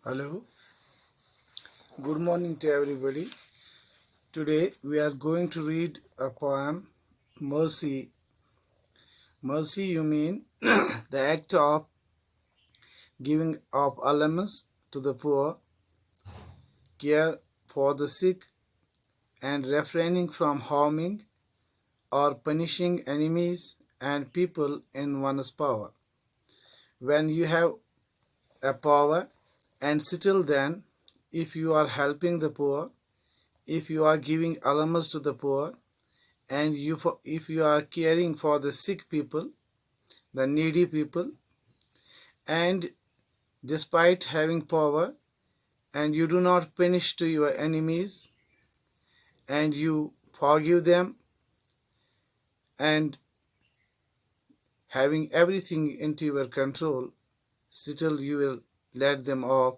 Hello, good morning to everybody. Today we are going to read a poem, Mercy. Mercy, you mean the act of giving of alms to the poor, care for the sick, and refraining from harming or punishing enemies and people in one's power. When you have a power and still then, if you are helping the poor, if you are giving alms to the poor, and if you are caring for the sick people, the needy people, and despite having power, and you do not punish to your enemies, and you forgive them, and having everything into your control, still you will let them off.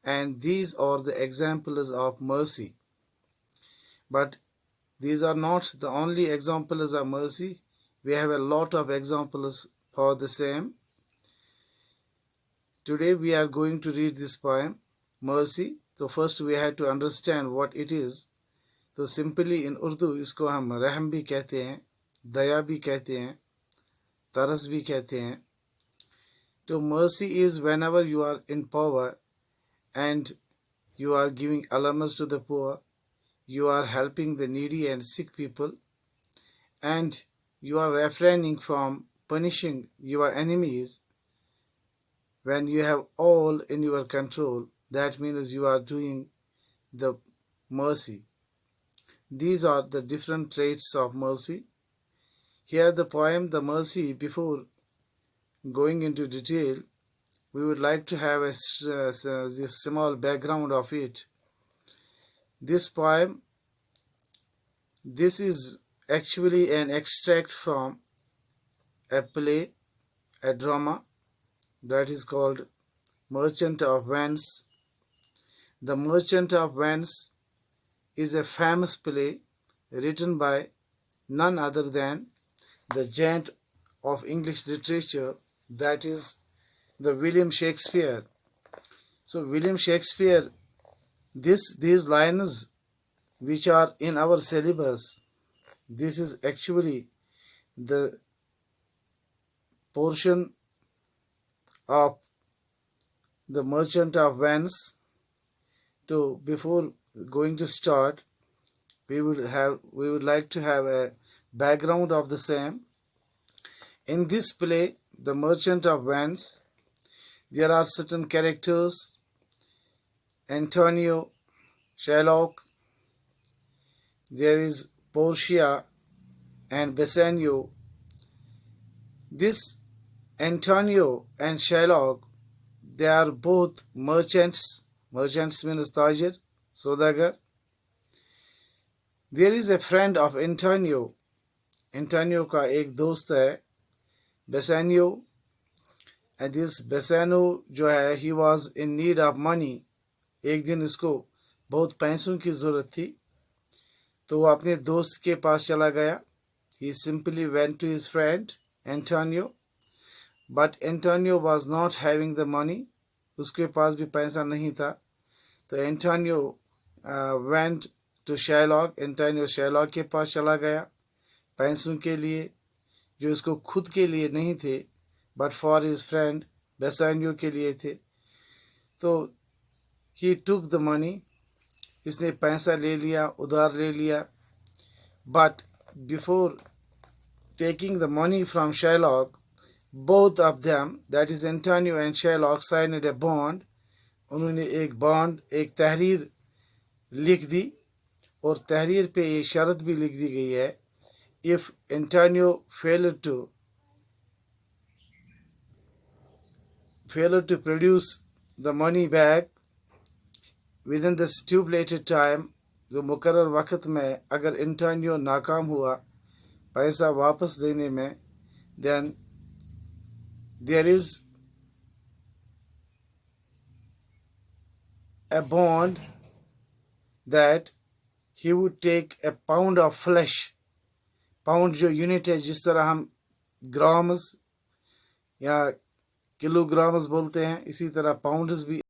And these are the examples of mercy. But these are not the only examples of mercy. We have a lot of examples for the same. Today we are going to read this poem, Mercy. So first we have to understand what it is. तो simply in Urdu इसको हम रहम भी कहते हैं, दया भी कहते हैं, तरस भी कहते हैं. तो mercy is whenever you are in power and you are giving alms to the poor, you are helping the needy and sick people, and you are refraining from punishing your enemies. When you have all in your control, that means you are doing the mercy. These are the different traits of mercy. Here the poem, the mercy, before going into detail, we would like to have this small background of it. This poem, this is actually an extract from a play, a drama, that is called Merchant of Venice. The Merchant of Venice is a famous play written by none other than the giant of English literature, that is the William Shakespeare. So William Shakespeare, these lines which are in our syllabus, this is actually the portion of the Merchant of Venice. So before going to start, we would like to have a background of the same. In this play, The Merchant of Venice, there are certain characters: Antonio, Shylock, there is Portia and Bassanio. This Antonio and Shylock, they are both merchants. Merchants means tajir, sodagar. There is a friend of Antonio. Antonio का एक दोस्त है Bassanio, and this Bassanio जो है, he was in need of money. एक दिन इसको बहुत पैसों की ज़रूरत थी, तो वो अपने दोस्त के पास चला गया. He simply went to his friend Antonio, but Antonio was not having the money. उसके पास भी पैसा नहीं था. तो Antonio went to Shylock. Antonio Shylock के पास चला गया पैसों के लिए, जो इसको खुद के लिए नहीं थे, but for his friend Bassanio के लिए थे. तो he took the money. इसने पैसा ले लिया, उधार ले लिया. But before taking the money from Shylock, both of them, that is Antonio and Shylock, signed a bond. उन्होंने एक बॉन्ड, एक तहरीर लिख दी, और तहरीर पे ये शर्त भी लिख दी गई है, if Antonio failed to produce the money back within the stipulated time, जो मुकर्रर वक्त में अगर Antonio नाकाम हुआ पैसा वापस देने में, then there is a bond that he would take a pound of flesh. Pound जो यूनिट है, जिस तरह हम ग्राम्स या किलोग्राम्स बोलते हैं, इसी तरह पाउंड्स भी